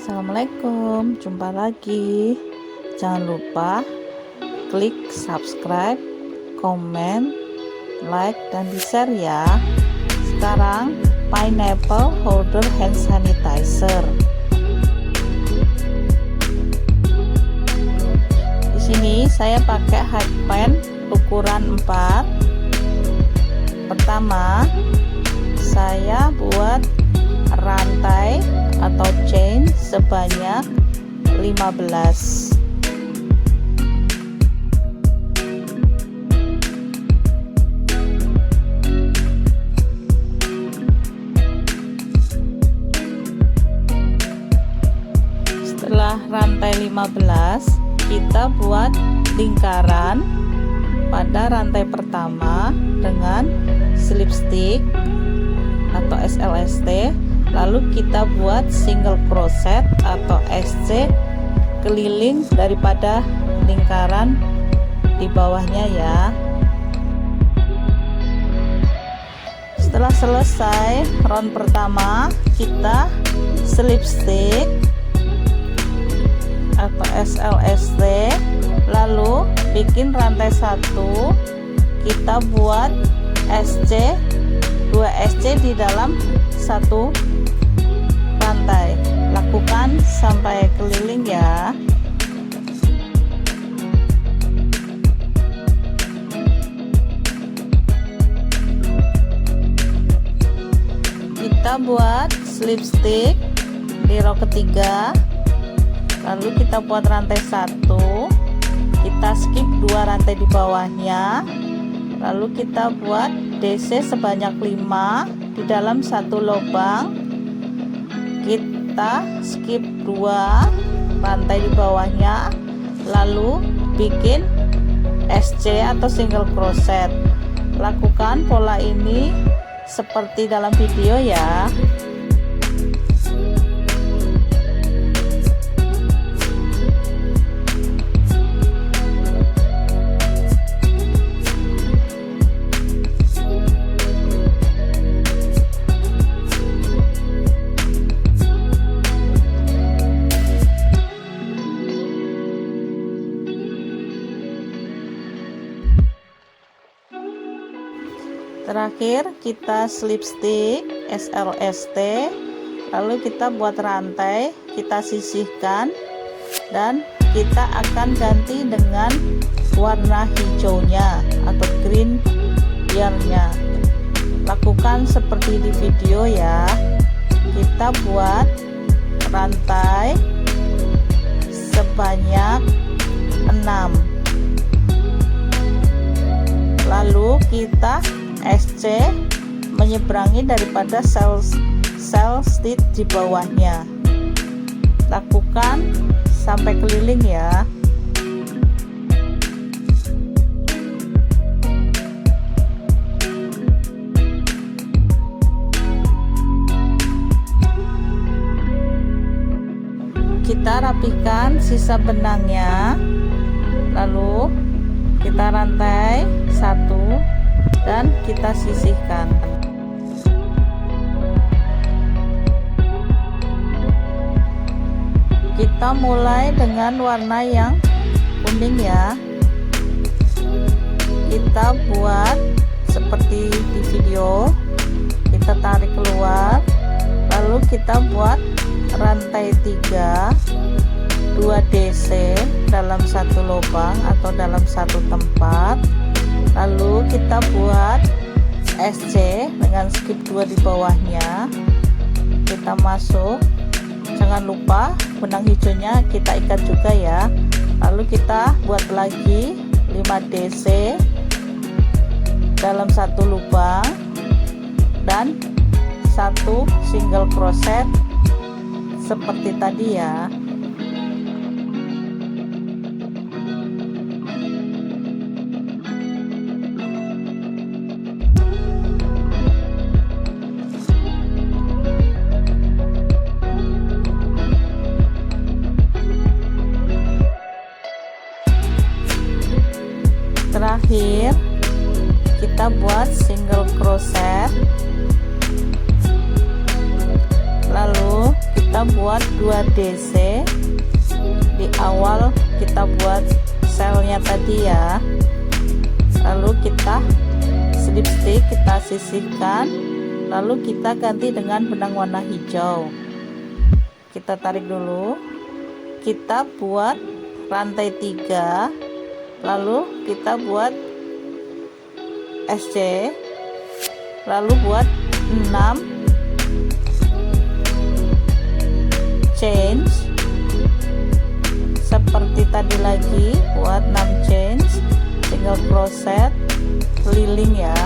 Assalamualaikum, jumpa lagi. Jangan lupa klik subscribe, komen, like, dan di share ya. Sekarang pineapple holder hand sanitizer. Di sini saya pakai high pen ukuran 4. Pertama, saya buat rantai atau chain sebanyak 15. Setelah rantai 15, kita buat lingkaran pada rantai pertama dengan slip stick atau SLST. Lalu kita buat single crochet atau SC keliling daripada lingkaran di bawahnya ya. Setelah selesai round pertama, kita slip stick atau SLST, lalu bikin rantai 1, kita buat SC, 2 SC di dalam satu rantai. Lakukan sampai keliling ya. Kita buat slip stick di row ketiga, lalu kita buat rantai 1, kita skip 2 rantai di bawahnya, lalu kita buat DC sebanyak 5 di dalam satu lubang. Kita skip 2 rantai di bawahnya, lalu bikin SC atau single crochet. Lakukan pola ini seperti dalam video ya. Terakhir kita slip stick SLST, lalu kita buat rantai, kita sisihkan, dan kita akan ganti dengan warna hijaunya atau green yarnnya. Lakukan seperti di video ya. Kita buat rantai sebanyak 6, lalu kita SC menyeberangi daripada sel stitch di bawahnya. Lakukan sampai keliling ya. Kita rapikan sisa benangnya, lalu kita rantai 1 dan kita sisihkan. Kita mulai dengan warna yang kuning ya. Kita buat seperti di video, kita tarik keluar, lalu kita buat rantai 3, 2 DC dalam satu lubang atau dalam satu tempat. Lalu kita buat SC dengan skip 2 di bawahnya. Kita masuk, jangan lupa benang hijaunya kita ikat juga ya. Lalu kita buat lagi 5 DC dalam satu lubang dan 1 single crochet seperti tadi ya. Terakhir kita buat single crochet, lalu kita kita buat 2 DC di awal kita buat selnya tadi ya. Lalu kita slip stick, kita sisihkan, lalu kita ganti dengan benang warna hijau. Kita tarik dulu, kita buat rantai 3, lalu kita buat SC, lalu buat 6 chains seperti tadi lagi, buat 6 chains single crochet keliling ya.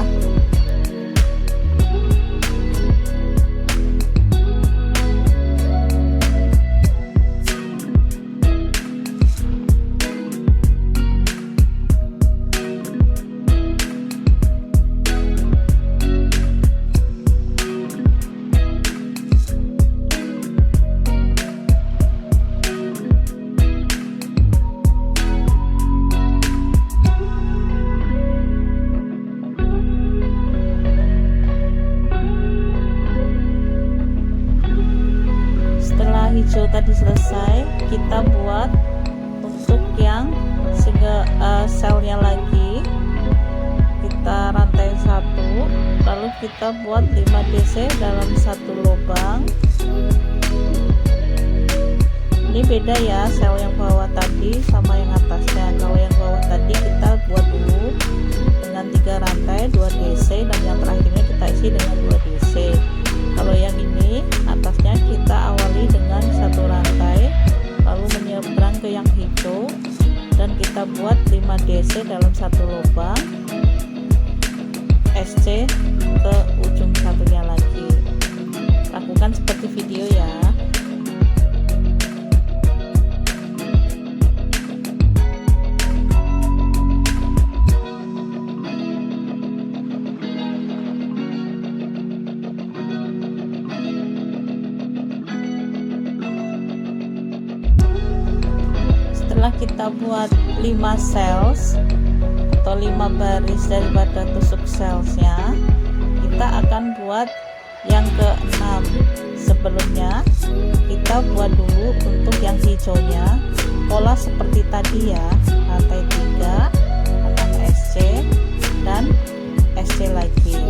Hijau tadi selesai, kita buat untuk yang single selnya lagi, kita rantai 1, lalu kita buat 5 DC dalam satu lubang. Ini beda ya, sel yang bawah tadi sama yang atasnya. Kalau yang bawah tadi kita buat dulu dengan 3 rantai 2 DC, dan yang terakhirnya kita isi dengan 2 DC. Kalau yang ini atasnya kita awali dengan 1 rantai, lalu menyeberang ke yang hijau dan kita buat 5 DC dalam satu lubang, SC ke ujung satunya lagi. Lakukan seperti video ya. Setelah kita buat 5 cells atau 5 baris daripada tusuk cellsnya, kita akan buat yang ke-6. Sebelumnya kita buat dulu untuk yang hijaunya, pola seperti tadi ya, rantai 3, 6 SC dan SC lagi.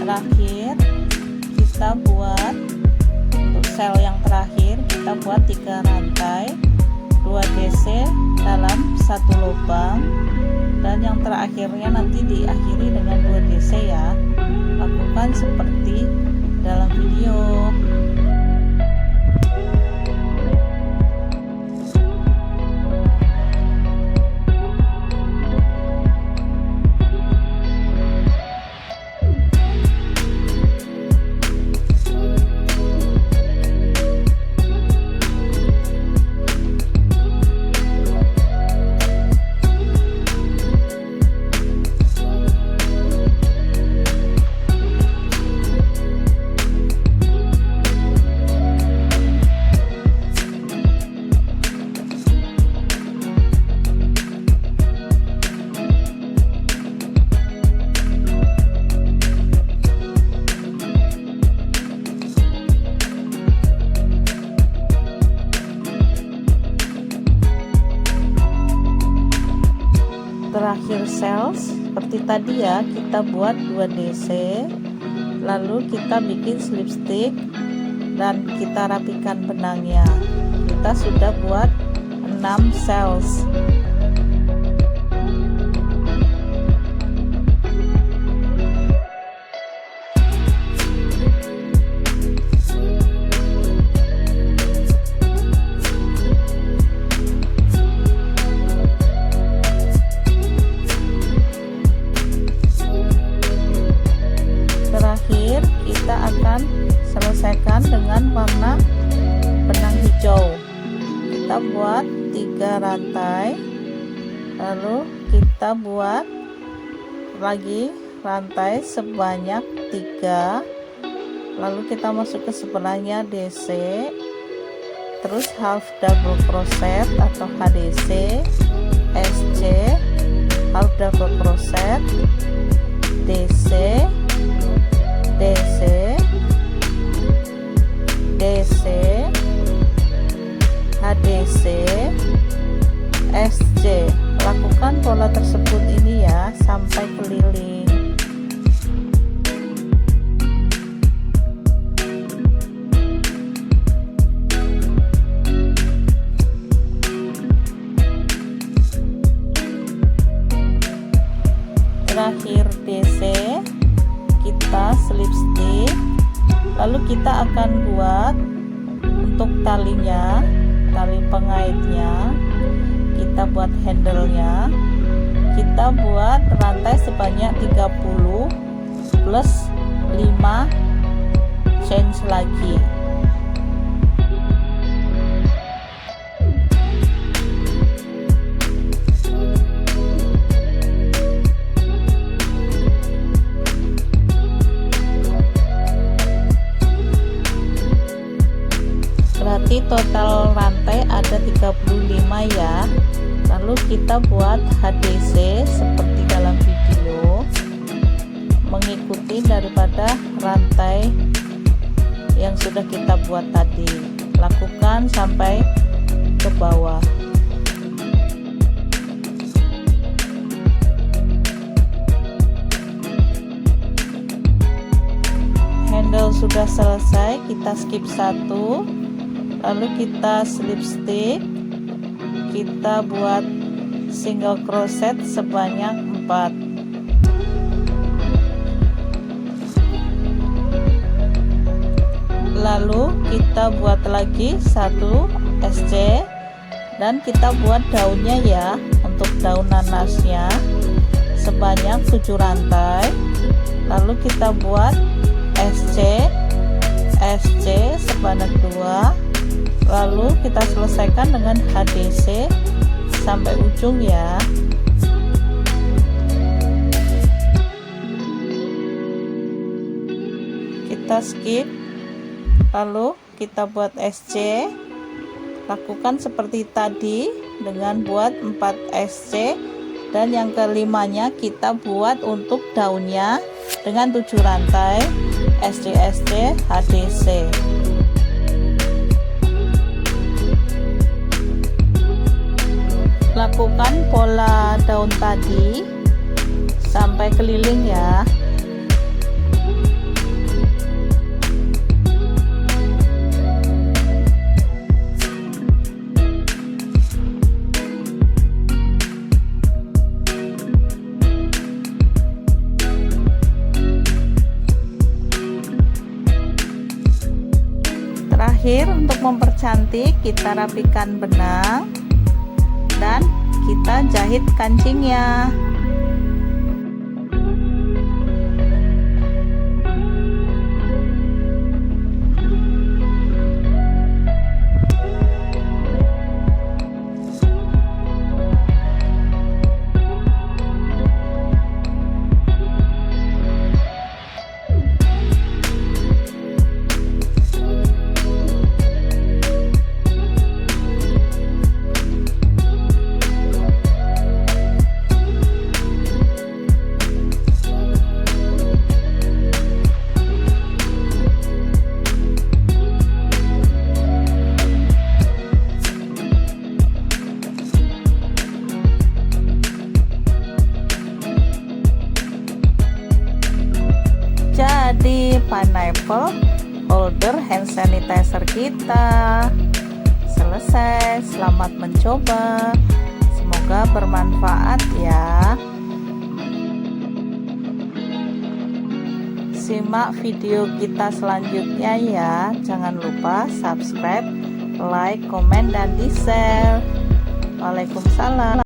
Terakhir kita buat untuk sel yang terakhir, kita buat 3 rantai 2 DC dalam satu lubang, dan yang terakhirnya nanti diakhiri dengan 2 DC ya. Lakukan seperti dalam video. Terakhir cells seperti tadi ya, kita buat 2 DC, lalu kita bikin slip stick dan kita rapikan benangnya. Kita sudah buat 6 cells. kita buat 3 rantai, lalu kita buat lagi rantai sebanyak 3, lalu kita masuk ke sebelahnya DC, terus half double crochet atau HDC, SC, half double crochet, DC, DC, DC, HDC, SC. Lakukan pola tersebut ini ya sampai keliling. Terakhir DC, kita slip stitch, lalu kita akan buat untuk talinya, tali pengaitnya, kita buat handle-nya, kita buat rantai sebanyak 30 plus 5 chain lagi. Berarti total rantai ada 35 ya. Lalu kita buat HDC seperti dalam video, mengikuti daripada rantai yang sudah kita buat tadi. Lakukan sampai ke bawah. Handle sudah selesai, kita skip 1, lalu kita slip stitch, kita buat single crochet sebanyak 4, lalu kita buat lagi 1 SC dan kita buat daunnya ya. Untuk daun nanasnya sebanyak 7 rantai, lalu kita buat SC sebanyak 2, lalu kita selesaikan dengan HDC sampai ujung ya. Kita skip, lalu kita buat SC. Lakukan seperti tadi dengan buat 4 SC, dan yang kelimanya kita buat untuk daunnya dengan 7 rantai SC HDC. Lakukan pola daun tadi sampai keliling ya. Terakhir, untuk mempercantik, kita rapikan benang dan kita jahit kancingnya. Jadi pineapple holder hand sanitizer kita selesai. Selamat mencoba, semoga bermanfaat ya. Simak video kita selanjutnya ya. Jangan lupa subscribe, like, komen, dan di share. Waalaikumsalam.